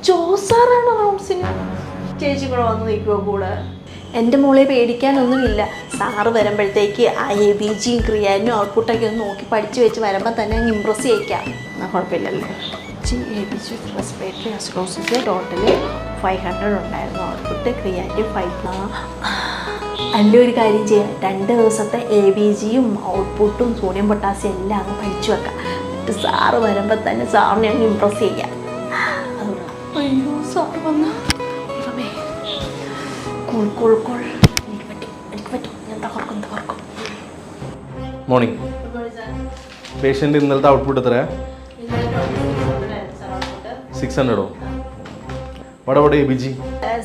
ജോസാറാണ് റൗണ്ട്സിന്. ചേച്ചി കൂടെ വന്ന് നിൽക്കുമോ കൂടെ? എൻ്റെ മോളെ പേടിക്കാനൊന്നുമില്ല. സാറ് വരുമ്പോഴത്തേക്ക് ആ ABG ക്രിയാനും ഔട്ട്പുട്ടൊക്കെ ഒന്ന് നോക്കി പഠിച്ച് വെച്ച് വരുമ്പോൾ തന്നെ അങ്ങ് ഇമ്പ്രസ് ചെയ്യിക്കാം. എന്നാൽ കുഴപ്പമില്ലല്ലേ. ABG റെസ്പിറേറ്ററി അസിഡോസിസ് ടോട്ടല് 500 ഉണ്ടായിരുന്നു. Output creatine 5. അല്ല, ഒരു കാര്യം ചെയ്യാം, 2 ദിവസത്തെ ABGയും ഔട്ട്പുട്ടും സോഡിയം പൊട്ടാസ്യം എല്ലാം അങ്ങ് പഠിച്ചു വെക്കാം. എന്നിട്ട് സാറ് വരുമ്പോൾ തന്നെ സാറിനെ അങ്ങ് ഇമ്പ്രസ് ചെയ്യാം. അയ്യോ, സാറ് വന്ന മോർണിംഗ്. പേഷ്യൻ്റ് ഇന്നലത്തെ ഔട്ട്പുട്ട് എത്രയാ? 600. വടവടെ ABG?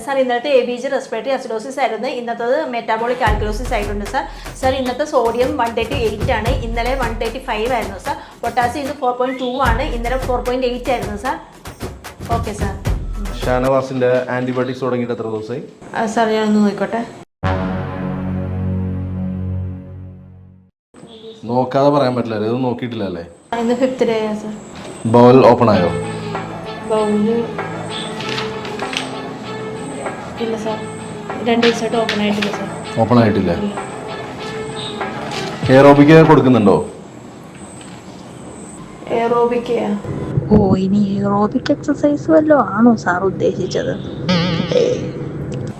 സാർ ഇന്നത്തെ ABG റെസ്പിറേറ്ററി അസിഡോസിസ് ആയിരുന്നു. ഇന്നത്തത് മെറ്റാബോളിക് ആൽക്കലോസിസ് ആയിട്ടുണ്ട് സാർ. സാർ ഇന്നത്തെ സോഡിയം 138 ആണ്, ഇന്നലെ 135 ആയിരുന്നു സാർ. പൊട്ടാസ്യം ഇന്ന് 4.2 ആണ്, ഇന്നലെ 4.8 ആയിരുന്നു സാർ. Okay sir. ഷാനവാസിൻ്റെ ആൻറ്റിബയോട്ടിക്സ് തുടങ്ങിയിട്ട് എത്ര ദിവസമായി? സാർ ഞാനൊന്ന് നോക്കിക്കോട്ടെ. നോക്കാതെ പറയാൻ പറ്റില്ല, ഇത് നോക്കിയിട്ടില്ല അല്ലേ? ഇന്ന് 5th ഡേ ആണ് സാർ. ബൗൾ ഓപ്പൺ ആയോ? ബൗള് ഇല്ല സാർ, 2 ദിവസമായിട്ട് ഓപ്പൺ ആയിട്ടില്ല സാർ. ഓപ്പൺ ആയിട്ടില്ല. എയറോബിക് കൊടുക്കുന്നുണ്ടോ? എയറോബിക്കയാ? ഓ, ഇനി എയറോബിക് എക്സസൈസ് വല്ലതും ആണോ സാർ ഉദ്ദേശിച്ചത്?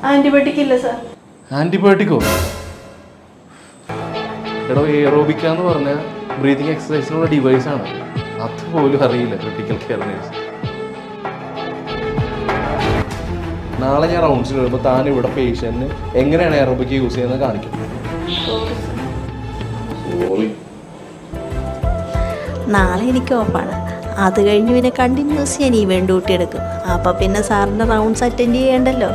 ആന്റിബയോട്ടിക് ഇല്ല സാർ. ആൻറ്റിബയോട്ടിക്കോ? എടോ, എയറോബിക്കാന്ന് പറഞ്ഞാൽ ബ്രീതിങ് എക്സസൈസിനുള്ള ഡിവൈസാണ്. അതുപോലും അറിയില്ല ക്രിട്ടിക്കൽ കെയർ നേഴ്സ്. നാളെ ഞാൻ റൗണ്ട്സിൽ വരുമ്പോൾ താൻ ഇവിടെ പേഷ്യന്റിന് എങ്ങനെയാണ് എയറോബിക് യൂസ് ചെയ്യുന്നത് കാണിക്കും. നാളെ എനിക്ക് ഓഫാണ്. അത് കഴിഞ്ഞ് പിന്നെ കണ്ടിന്യൂസ് ഞാൻ ഈവൻ ഡ്യൂട്ടി എടുക്കും. അപ്പം പിന്നെ സാറിൻ്റെ റൗണ്ട്സ് അറ്റൻഡ് ചെയ്യണ്ടല്ലോ.